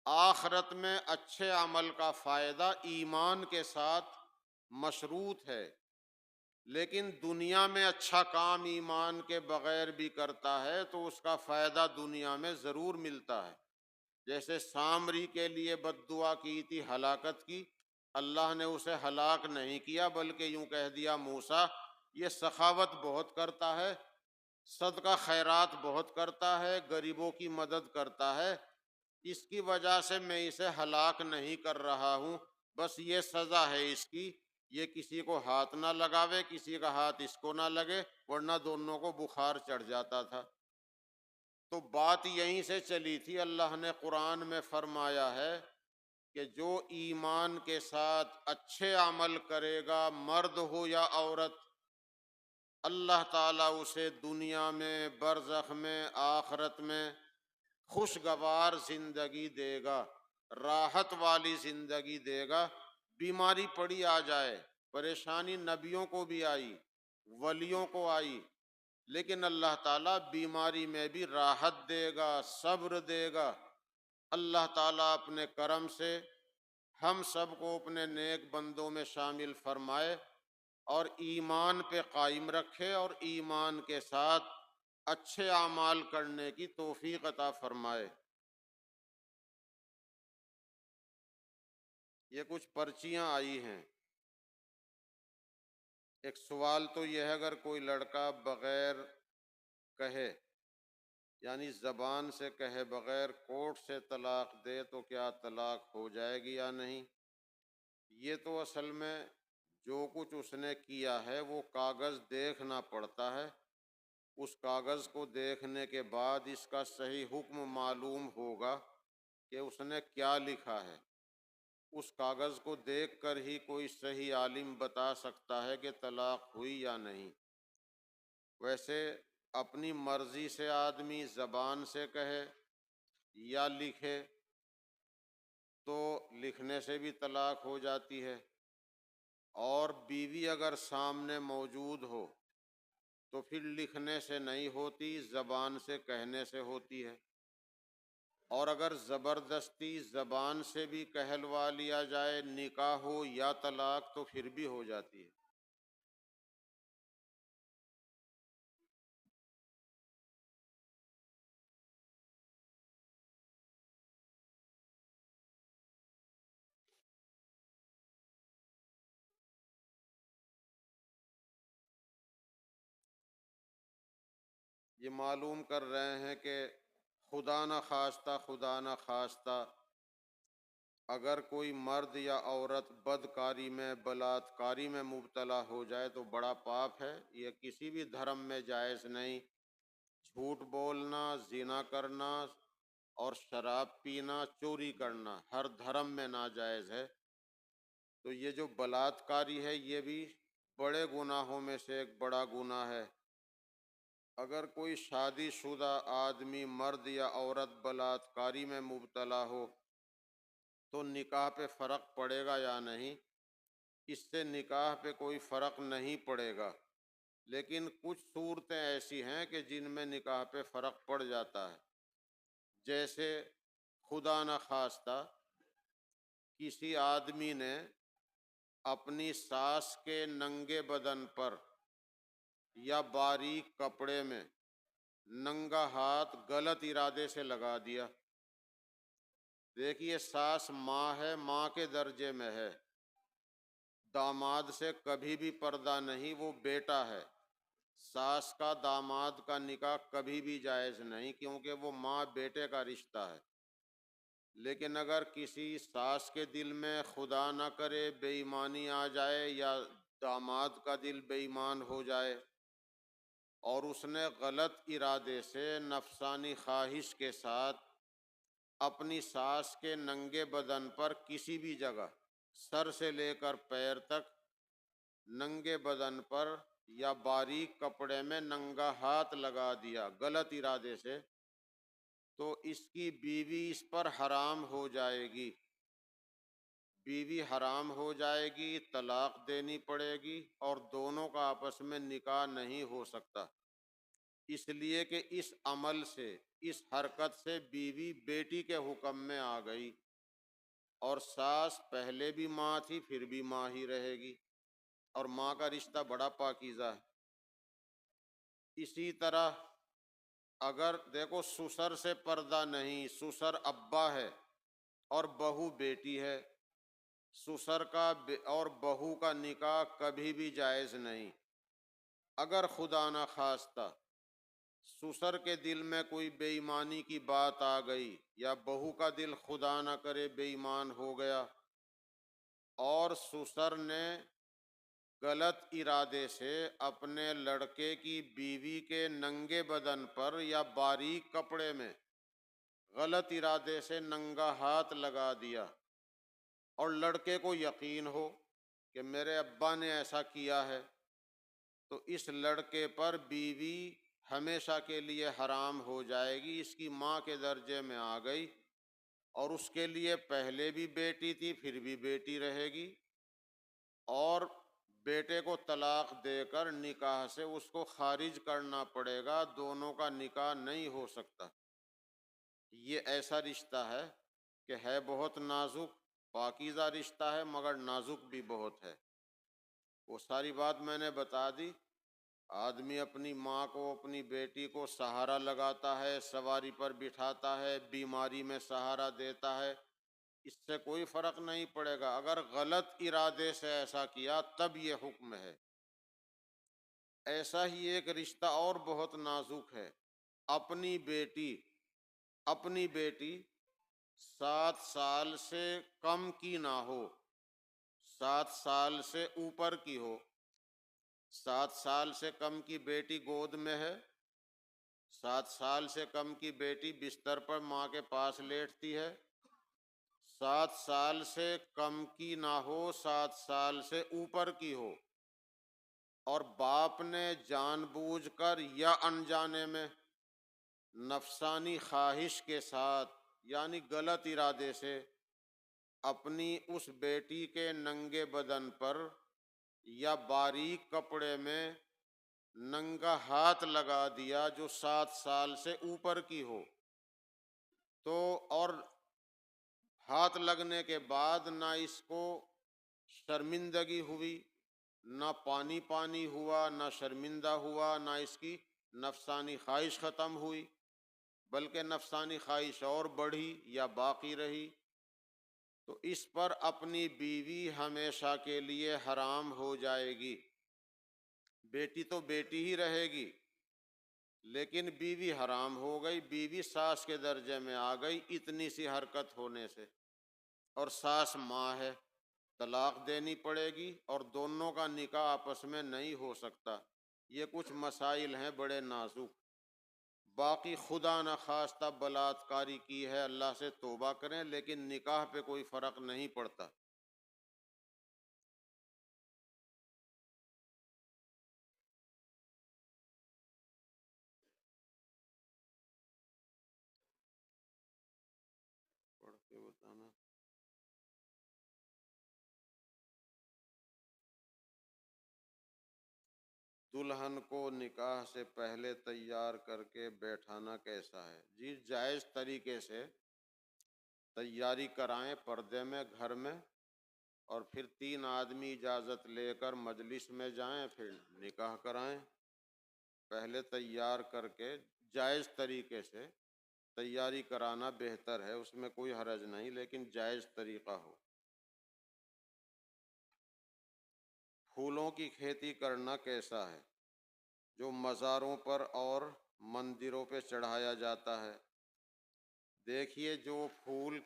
آخرت میں اچھے عمل کا فائدہ ایمان کے ساتھ مشروط ہے، لیکن دنیا میں اچھا کام ایمان کے بغیر بھی کرتا ہے تو اس کا فائدہ دنیا میں ضرور ملتا ہے۔ جیسے سامری کے لیے بد دعا کی تھی ہلاکت کی، اللہ نے اسے ہلاک نہیں کیا، بلکہ یوں کہہ دیا، موسیٰ یہ سخاوت بہت کرتا ہے، صدقہ خیرات بہت کرتا ہے، غریبوں کی مدد کرتا ہے، اس کی وجہ سے میں اسے ہلاک نہیں کر رہا ہوں، بس یہ سزا ہے اس کی، یہ کسی کو ہاتھ نہ لگاوے، کسی کا ہاتھ اس کو نہ لگے، ورنہ دونوں کو بخار چڑھ جاتا تھا۔ تو بات یہیں سے چلی تھی۔ اللہ نے قرآن میں فرمایا ہے کہ جو ایمان کے ساتھ اچھے عمل کرے گا، مرد ہو یا عورت، اللہ تعالیٰ اسے دنیا میں، برزخ میں، آخرت میں خوشگوار زندگی دے گا، راحت والی زندگی دے گا۔ بیماری پڑی آ جائے، پریشانی نبیوں کو بھی آئی، ولیوں کو آئی، لیکن اللہ تعالیٰ بیماری میں بھی راحت دے گا، صبر دے گا۔ اللہ تعالیٰ اپنے کرم سے ہم سب کو اپنے نیک بندوں میں شامل فرمائے، اور ایمان پہ قائم رکھے، اور ایمان کے ساتھ اچھے اعمال کرنے کی توفیق عطا فرمائے۔ یہ کچھ پرچیاں آئی ہیں۔ ایک سوال تو یہ ہے، اگر کوئی لڑکا بغیر کہے، یعنی زبان سے کہے بغیر، کورٹ سے طلاق دے تو کیا طلاق ہو جائے گی یا نہیں؟ یہ تو اصل میں جو کچھ اس نے کیا ہے وہ کاغذ دیکھنا پڑتا ہے، اس کاغذ کو دیکھنے کے بعد اس کا صحیح حکم معلوم ہوگا کہ اس نے کیا لکھا ہے۔ اس کاغذ کو دیکھ کر ہی کوئی صحیح عالم بتا سکتا ہے کہ طلاق ہوئی یا نہیں۔ ویسے اپنی مرضی سے آدمی زبان سے کہے یا لکھے تو لکھنے سے بھی طلاق ہو جاتی ہے، اور بیوی اگر سامنے موجود ہو تو پھر لکھنے سے نہیں ہوتی، زبان سے کہنے سے ہوتی ہے۔ اور اگر زبردستی زبان سے بھی کہلوا لیا جائے، نکاح ہو یا طلاق، تو پھر بھی ہو جاتی ہے۔ یہ معلوم کر رہے ہیں کہ خدا نہ خواستہ اگر کوئی مرد یا عورت بدکاری میں، بلاత్కాری میں مبتلا ہو جائے تو بڑا پاپ ہے۔ یہ کسی بھی دھرم میں جائز نہیں۔ جھوٹ بولنا، زنا کرنا اور شراب پینا، چوری کرنا ہر دھرم میں ناجائز ہے۔ تو یہ جو بلاత్కాری ہے، یہ بھی بڑے گناہوں میں سے ایک بڑا گناہ ہے۔ اگر کوئی شادی شدہ آدمی، مرد یا عورت، بلاత్కాری میں مبتلا ہو تو نکاح پہ فرق پڑے گا یا نہیں؟ اس سے نکاح پہ کوئی فرق نہیں پڑے گا، لیکن کچھ صورتیں ایسی ہیں کہ جن میں نکاح پہ فرق پڑ جاتا ہے۔ جیسے خدا نہ خواستہ کسی آدمی نے اپنی ساس کے ننگے بدن پر یا باریک کپڑے میں ننگا ہاتھ غلط ارادے سے لگا دیا. دیکھیے ساس ماں ہے، ماں کے درجے میں ہے، داماد سے کبھی بھی پردہ نہیں، وہ بیٹا ہے. ساس کا داماد کا نکاح کبھی بھی جائز نہیں، کیونکہ وہ ماں بیٹے کا رشتہ ہے. لیکن اگر کسی ساس کے دل میں خدا نہ کرے بے ایمانی آ جائے یا داماد کا دل بے ایمان ہو جائے اور اس نے غلط ارادے سے نفسانی خواہش کے ساتھ اپنی ساس کے ننگے بدن پر کسی بھی جگہ سر سے لے کر پیر تک ننگے بدن پر یا باریک کپڑے میں ننگا ہاتھ لگا دیا غلط ارادے سے، تو اس کی بیوی اس پر حرام ہو جائے گی. بیوی حرام ہو جائے گی، طلاق دینی پڑے گی اور دونوں کا آپس میں نکاح نہیں ہو سکتا. اس لیے کہ اس عمل سے، اس حرکت سے بیوی بیٹی کے حکم میں آ گئی، اور ساس پہلے بھی ماں تھی پھر بھی ماں ہی رہے گی، اور ماں کا رشتہ بڑا پاکیزہ ہے. اسی طرح اگر دیکھو سسر سے پردہ نہیں، سسر ابا ہے اور بہو بیٹی ہے، سسر کا اور بہو کا نکاح کبھی بھی جائز نہیں. اگر خدا نہ خواستہ سسر کے دل میں کوئی بے ایمانی کی بات آ گئی یا بہو کا دل خدا نہ کرے بے ایمان ہو گیا اور سسر نے غلط ارادے سے اپنے لڑکے کی بیوی کے ننگے بدن پر یا باریک کپڑے میں غلط ارادے سے ننگا ہاتھ لگا دیا، اور لڑکے کو یقین ہو کہ میرے ابا نے ایسا کیا ہے، تو اس لڑکے پر بیوی ہمیشہ کے لیے حرام ہو جائے گی، اس کی ماں کے درجے میں آ گئی، اور اس کے لیے پہلے بھی بیٹی تھی پھر بھی بیٹی رہے گی، اور بیٹے کو طلاق دے کر نکاح سے اس کو خارج کرنا پڑے گا، دونوں کا نکاح نہیں ہو سکتا. یہ ایسا رشتہ ہے کہ ہے بہت نازک، پاکیزہ رشتہ ہے مگر نازک بھی بہت ہے. وہ ساری بات میں نے بتا دی. آدمی اپنی ماں کو، اپنی بیٹی کو سہارا لگاتا ہے، سواری پر بٹھاتا ہے، بیماری میں سہارا دیتا ہے، اس سے کوئی فرق نہیں پڑے گا. اگر غلط ارادے سے ایسا کیا تب یہ حکم ہے. ایسا ہی ایک رشتہ اور بہت نازک ہے. اپنی بیٹی 7 سال سے کم کی نہ ہو، 7 سال سے اوپر کی ہو. 7 سال سے کم کی بیٹی گود میں ہے، 7 سال سے کم کی بیٹی بستر پر ماں کے پاس لیٹتی ہے. 7 سال سے کم کی نہ ہو، 7 سال سے اوپر کی ہو، اور باپ نے جان بوجھ کر یا انجانے میں نفسانی خواہش کے ساتھ یعنی غلط ارادے سے اپنی اس بیٹی کے ننگے بدن پر یا باریک کپڑے میں ننگا ہاتھ لگا دیا جو 7 سال سے اوپر کی ہو، تو اور ہاتھ لگنے کے بعد نہ اس کو شرمندگی ہوئی، نہ پانی پانی ہوا، نہ شرمندہ ہوا، نہ اس کی نفسانی خواہش ختم ہوئی، بلکہ نفسانی خواہش اور بڑھی یا باقی رہی، تو اس پر اپنی بیوی ہمیشہ کے لیے حرام ہو جائے گی. بیٹی تو بیٹی ہی رہے گی لیکن بیوی حرام ہو گئی، بیوی ساس کے درجے میں آ گئی اتنی سی حرکت ہونے سے. اور ساس ماں ہے، طلاق دینی پڑے گی اور دونوں کا نکاح آپس میں نہیں ہو سکتا. یہ کچھ مسائل ہیں بڑے نازک. باقی خدا نہ خواستہ بلاತ್ಕಾری کی ہے، اللہ سے توبہ کریں، لیکن نکاح پہ کوئی فرق نہیں پڑتا. پڑھ کے بتانا. دلہن کو نکاح سے پہلے تیار کر کے بیٹھانا کیسا ہے؟ جی جائز طریقے سے تیاری کرائیں پردے میں گھر میں، اور پھر 3 آدمی اجازت لے کر مجلس میں جائیں، پھر نکاح کرائیں۔ پہلے تیار کر کے جائز طریقے سے تیاری کرانا بہتر ہے، اس میں کوئی حرج نہیں، لیکن جائز طریقہ ہو۔ پھولوں کی کھیتی کرنا کیسا ہے؟ جو مزاروں پر اور مندروں پہ چڑھایا جاتا ہے۔ دیکھیے، جو پھول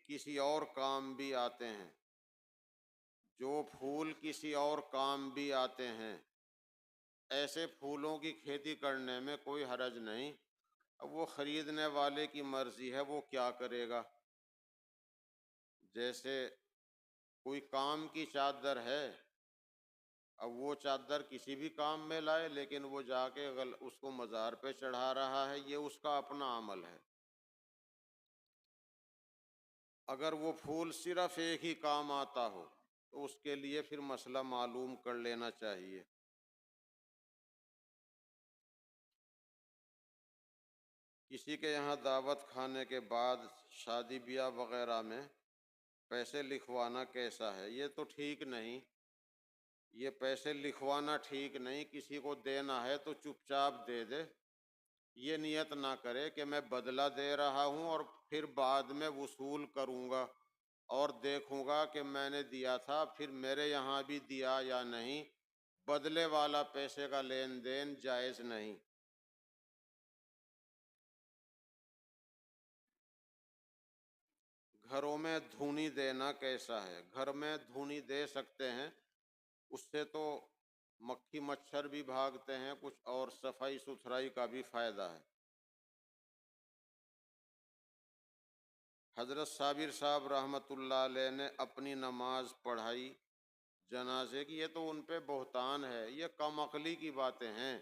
کسی اور کام بھی آتے ہیں، جو پھول کسی اور کام بھی آتے ہیں، ایسے پھولوں کی کھیتی کرنے میں کوئی حرج نہیں۔ اب وہ خریدنے والے کی مرضی ہے، وہ کیا کرے گا۔ جیسے کوئی کام کی چادر ہے، اب وہ چادر کسی بھی کام میں لائے، لیکن وہ جا کے اس کو مزار پہ چڑھا رہا ہے، یہ اس کا اپنا عمل ہے۔ اگر وہ پھول صرف ایک ہی کام آتا ہو تو اس کے لیے پھر مسئلہ معلوم کر لینا چاہیے۔ کسی کے یہاں دعوت کھانے کے بعد شادی بیاہ وغیرہ میں پیسے لکھوانا کیسا ہے؟ یہ تو ٹھیک نہیں، یہ پیسے لکھوانا ٹھیک نہیں۔ کسی کو دینا ہے تو چپ چاپ دے دے، یہ نیت نہ کرے کہ میں بدلہ دے رہا ہوں اور پھر بعد میں وصول کروں گا اور دیکھوں گا کہ میں نے دیا تھا پھر میرے یہاں بھی دیا یا نہیں۔ بدلے والا پیسے کا لین دین جائز نہیں۔ گھروں میں دھونی دینا کیسا ہے؟ گھر میں دھونی دے سکتے ہیں، اس سے تو مکھی مچھر بھی بھاگتے ہیں، کچھ اور صفائی ستھرائی کا بھی فائدہ ہے۔ حضرت صابر صاحب رحمۃ اللہ علیہ نے اپنی نماز پڑھائی جنازے کی، یہ تو ان پہ بہتان ہے، یہ کم عقلی کی باتیں ہیں۔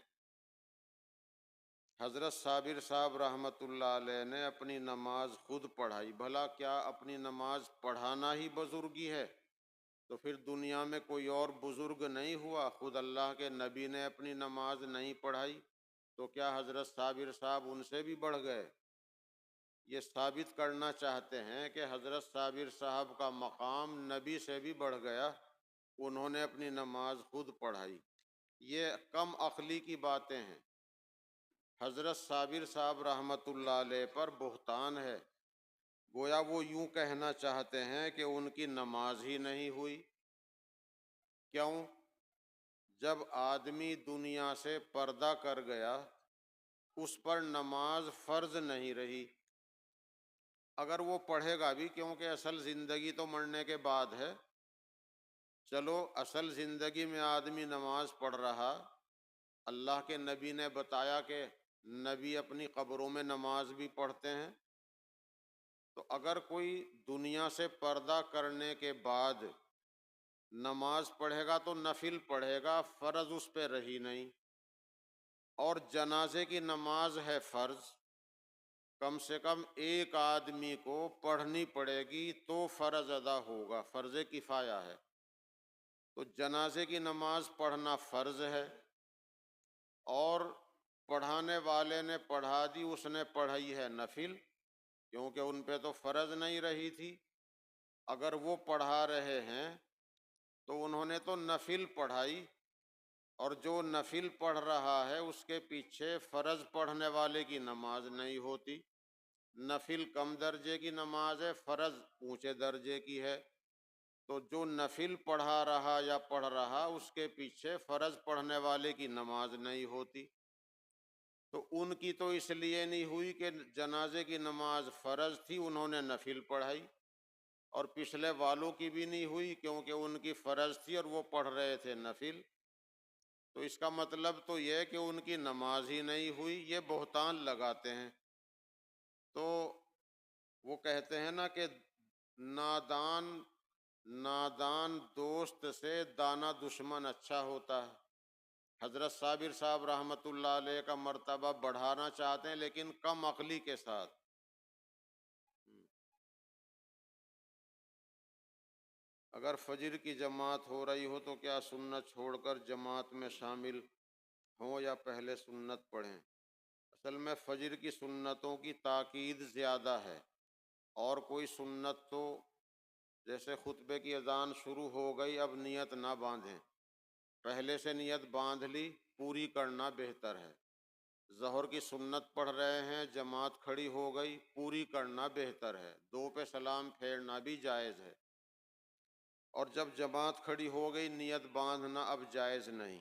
حضرت صابر صاحب رحمۃ اللہ علیہ نے اپنی نماز خود پڑھائی، بھلا کیا اپنی نماز پڑھانا ہی بزرگی ہے؟ تو پھر دنیا میں کوئی اور بزرگ نہیں ہوا؟ خود اللہ کے نبی نے اپنی نماز نہیں پڑھائی تو کیا حضرت صابر صاحب ان سے بھی بڑھ گئے؟ یہ ثابت کرنا چاہتے ہیں کہ حضرت صابر صاحب کا مقام نبی سے بھی بڑھ گیا، انہوں نے اپنی نماز خود پڑھائی۔ یہ کم عقلی کی باتیں ہیں۔ حضرت صابر صاحب رحمۃ اللہ علیہ پر بہتان ہے، گویا وہ یوں کہنا چاہتے ہیں کہ ان کی نماز ہی نہیں ہوئی۔ کیوں؟ جب آدمی دنیا سے پردہ کر گیا، اس پر نماز فرض نہیں رہی۔ اگر وہ پڑھے گا بھی، کیونکہ اصل زندگی تو مرنے کے بعد ہے، چلو اصل زندگی میں آدمی نماز پڑھ رہا، اللہ کے نبی نے بتایا کہ نبی اپنی قبروں میں نماز بھی پڑھتے ہیں، تو اگر کوئی دنیا سے پردہ کرنے کے بعد نماز پڑھے گا تو نفل پڑھے گا، فرض اس پہ رہی نہیں۔ اور جنازے کی نماز ہے فرض، کم سے کم ایک آدمی کو پڑھنی پڑے گی تو فرض ادا ہوگا، فرض کفایہ ہے۔ تو جنازے کی نماز پڑھنا فرض ہے، اور پڑھانے والے نے پڑھا دی، اس نے پڑھائی ہے نفل، کیونکہ ان پہ تو فرض نہیں رہی تھی۔ اگر وہ پڑھا رہے ہیں تو انہوں نے تو نفل پڑھائی، اور جو نفل پڑھ رہا ہے اس کے پیچھے فرض پڑھنے والے کی نماز نہیں ہوتی۔ نفل کم درجے کی نماز ہے، فرض اونچے درجے کی ہے، تو جو نفل پڑھا رہا یا پڑھ رہا اس کے پیچھے فرض پڑھنے والے کی نماز نہیں ہوتی۔ تو ان کی تو اس لیے نہیں ہوئی کہ جنازے کی نماز فرض تھی، انہوں نے نفل پڑھائی، اور پچھلے والوں کی بھی نہیں ہوئی کیونکہ ان کی فرض تھی اور وہ پڑھ رہے تھے نفل۔ تو اس کا مطلب تو یہ ہے کہ ان کی نماز ہی نہیں ہوئی، یہ بہتان لگاتے ہیں۔ تو وہ کہتے ہیں نا کہ نادان دوست سے دانا دشمن اچھا ہوتا ہے۔ حضرت صابر صاحب رحمۃ اللہ علیہ کا مرتبہ بڑھانا چاہتے ہیں لیکن کم عقلی کے ساتھ۔ اگر فجر کی جماعت ہو رہی ہو تو کیا سنت چھوڑ کر جماعت میں شامل ہوں یا پہلے سنت پڑھیں؟ اصل میں فجر کی سنتوں کی تاکید زیادہ ہے، اور کوئی سنت تو جیسے خطبے کی اذان شروع ہو گئی اب نیت نہ باندھیں، پہلے سے نیت باندھ لی، پوری کرنا بہتر ہے۔ ظہر کی سنت پڑھ رہے ہیں، جماعت کھڑی ہو گئی، پوری کرنا بہتر ہے۔ دو پہ سلام پھیرنا بھی جائز ہے، اور جب جماعت کھڑی ہو گئی نیت باندھنا اب جائز نہیں۔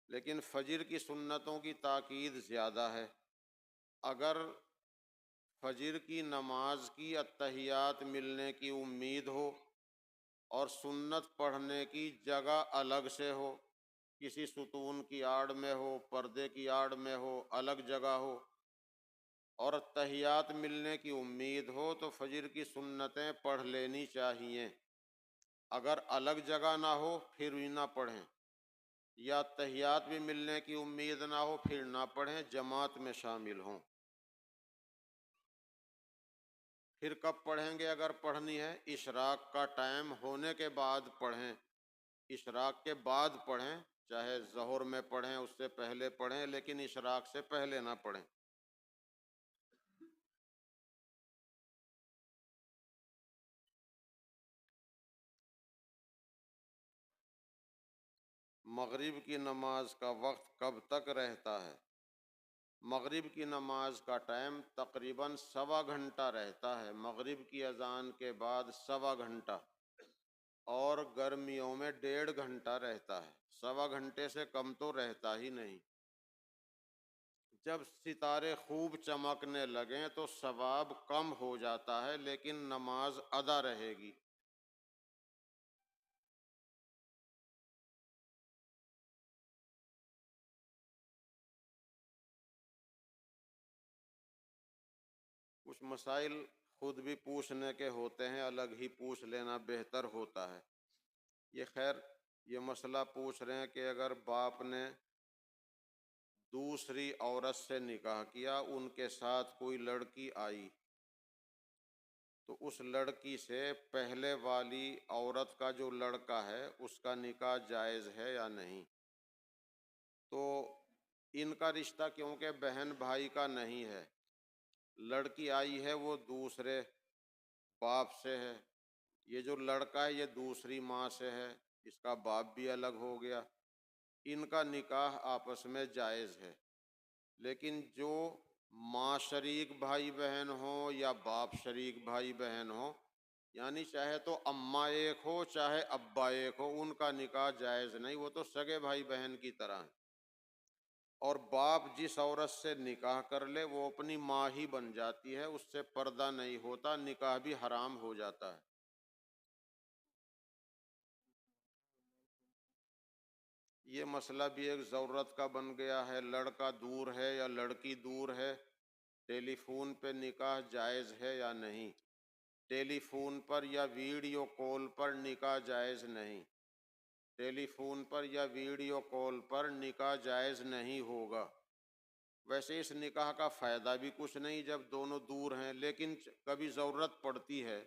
لیکن فجر کی سنتوں کی تاکید زیادہ ہے۔ اگر فجر کی نماز کی اتحیات ملنے کی امید ہو اور سنت پڑھنے کی جگہ الگ سے ہو، کسی ستون کی آڑ میں ہو، پردے کی آڑ میں ہو، الگ جگہ ہو، اور اتحیات ملنے کی امید ہو تو فجر کی سنتیں پڑھ لینی چاہیے۔ اگر الگ جگہ نہ ہو پھر بھی نہ پڑھیں، یا اتحیات بھی ملنے کی امید نہ ہو پھر نہ پڑھیں، جماعت میں شامل ہوں۔ پھر کب پڑھیں گے اگر پڑھنی ہے؟ اشراق کا ٹائم ہونے کے بعد پڑھیں، اشراق کے بعد پڑھیں، چاہے ظہر میں پڑھیں اس سے پہلے پڑھیں، لیکن اشراق سے پہلے نہ پڑھیں۔ مغرب کی نماز کا وقت کب تک رہتا ہے؟ مغرب کی نماز کا ٹائم تقریباً 1.25 گھنٹہ رہتا ہے، مغرب کی اذان کے بعد 1.25 گھنٹہ، اور گرمیوں میں 1.5 گھنٹہ رہتا ہے، 1.25 گھنٹے سے کم تو رہتا ہی نہیں۔ جب ستارے خوب چمکنے لگیں تو ثواب کم ہو جاتا ہے لیکن نماز ادا رہے گی۔ کچھ مسائل خود بھی پوچھنے کے ہوتے ہیں، الگ ہی پوچھ لینا بہتر ہوتا ہے۔ یہ خیر یہ مسئلہ پوچھ رہے ہیں کہ اگر باپ نے دوسری عورت سے نکاح کیا، ان کے ساتھ کوئی لڑکی آئی، تو اس لڑکی سے پہلے والی عورت کا جو لڑکا ہے اس کا نکاح جائز ہے یا نہیں؟ تو ان کا رشتہ کیونکہ بہن بھائی کا نہیں ہے، لڑکی آئی ہے وہ دوسرے باپ سے ہے، یہ جو لڑکا ہے یہ دوسری ماں سے ہے، اس کا باپ بھی الگ ہو گیا، ان کا نکاح آپس میں جائز ہے۔ لیکن جو ماں شریک بھائی بہن ہوں یا باپ شریک بھائی بہن ہوں، یعنی چاہے تو اماں ایک ہو چاہے ابا ایک ہو، ان کا نکاح جائز نہیں، وہ تو سگے بھائی بہن کی طرح ہیں۔ اور باپ جس عورت سے نکاح کر لے وہ اپنی ماں ہی بن جاتی ہے، اس سے پردہ نہیں ہوتا، نکاح بھی حرام ہو جاتا ہے۔ یہ مسئلہ بھی ایک ضرورت کا بن گیا ہے، لڑکا دور ہے یا لڑکی دور ہے، ٹیلی فون پہ نکاح جائز ہے یا نہیں؟ ٹیلی فون پر یا ویڈیو کال پر نکاح جائز نہیں، ٹیلی فون پر یا ویڈیو کال پر نکاح جائز نہیں ہوگا۔ ویسے اس نکاح کا فائدہ بھی کچھ نہیں جب دونوں دور ہیں، لیکن کبھی ضرورت پڑتی ہے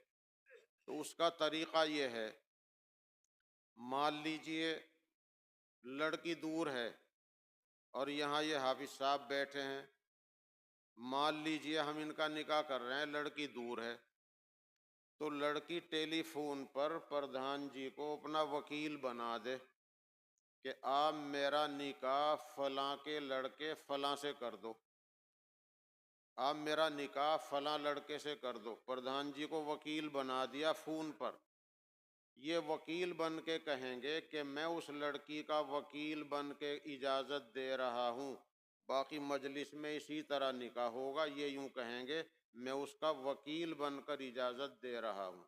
تو اس کا طریقہ یہ ہے، مان لیجئے لڑکی دور ہے اور یہاں یہ حافظ صاحب بیٹھے ہیں، مان لیجئے ہم ان کا نکاح کر رہے ہیں، لڑکی دور ہے، تو لڑکی ٹیلی فون پر پردھان جی کو اپنا وکیل بنا دے کہ آپ میرا نکاح فلاں کے لڑکے فلاں سے کر دو، آپ میرا نکاح فلاں لڑکے سے کر دو، پردھان جی کو وکیل بنا دیا فون پر۔ یہ وکیل بن کے کہیں گے کہ میں اس لڑکی کا وکیل بن کے اجازت دے رہا ہوں، باقی مجلس میں اسی طرح نکاح ہوگا، یہ یوں کہیں گے میں اس کا وکیل بن کر اجازت دے رہا ہوں۔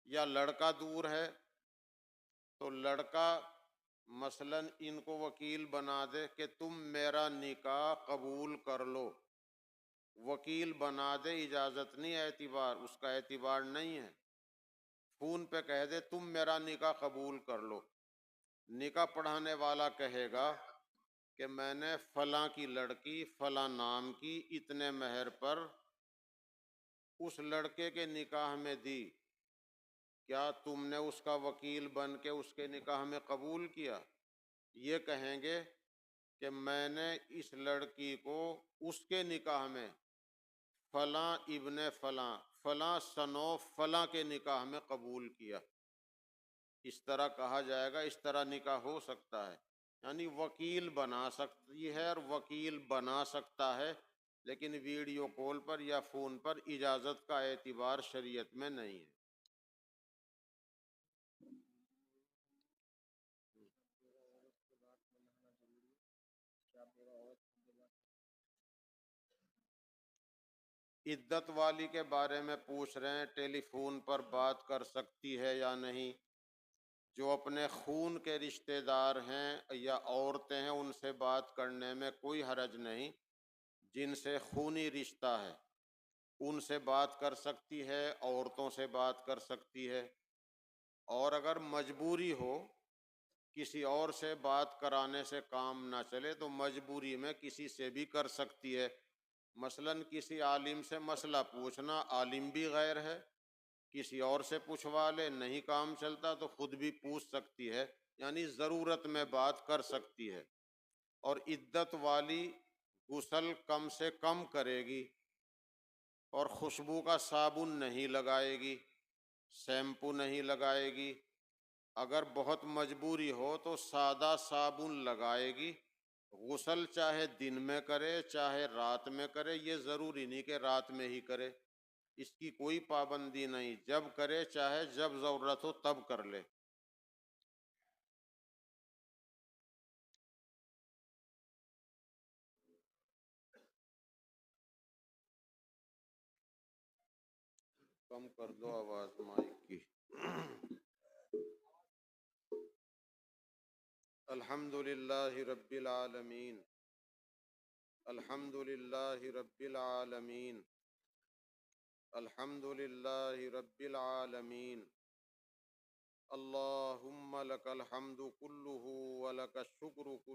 یا لڑکا دور ہے تو لڑکا مثلاً ان کو وکیل بنا دے کہ تم میرا نکاح قبول کر لو، وکیل بنا دے، اجازت نہیں، اعتبار اس کا اعتبار نہیں ہے، فون پہ کہہ دے تم میرا نکاح قبول کر لو، نکاح پڑھانے والا کہے گا کہ میں نے فلاں کی لڑکی فلاں نام کی اتنے مہر پر اس لڑکے کے نکاح میں دی، کیا تم نے اس کا وکیل بن کے اس کے نکاح میں قبول کیا؟ یہ کہیں گے کہ میں نے اس لڑکی کو اس کے نکاح میں فلاں ابن فلاں فلاں صنوف فلاں کے نکاح میں قبول کیا، اس طرح کہا جائے گا، اس طرح نکاح ہو سکتا ہے۔ یعنی وکیل بنا سکتی ہے اور وکیل بنا سکتا ہے، لیکن ویڈیو کال پر یا فون پر اجازت کا اعتبار شریعت میں نہیں ہے۔ عدت والی کے بارے میں پوچھ رہے ہیں، ٹیلی فون پر بات کر سکتی ہے یا نہیں؟ جو اپنے خون کے رشتہ دار ہیں یا عورتیں ہیں ان سے بات کرنے میں کوئی حرج نہیں، جن سے خونی رشتہ ہے ان سے بات کر سکتی ہے، عورتوں سے بات کر سکتی ہے، اور اگر مجبوری ہو کسی اور سے بات کرانے سے کام نہ چلے تو مجبوری میں کسی سے بھی کر سکتی ہے۔ مثلاً کسی عالم سے مسئلہ پوچھنا، عالم بھی غیر ہے، کسی اور سے پوچھوا لے، نہیں کام چلتا تو خود بھی پوچھ سکتی ہے، یعنی ضرورت میں بات کر سکتی ہے۔ اور عدت والی غسل کم سے کم کرے گی، اور خوشبو کا صابن نہیں لگائے گی، شیمپو نہیں لگائے گی، اگر بہت مجبوری ہو تو سادہ صابن لگائے گی۔ غسل چاہے دن میں کرے چاہے رات میں کرے، یہ ضروری نہیں کہ رات میں ہی کرے، اس کی کوئی پابندی نہیں، جب کرے چاہے جب ضرورت ہو تب کر لے۔ کم کر دو آواز مائک کی۔ الحمد للہ رب العالمین، الحمد للہ رب العالمین، الحمد للہ رب العالمین، اللہم لک الحمد کلہ ولک الشکر کلہ۔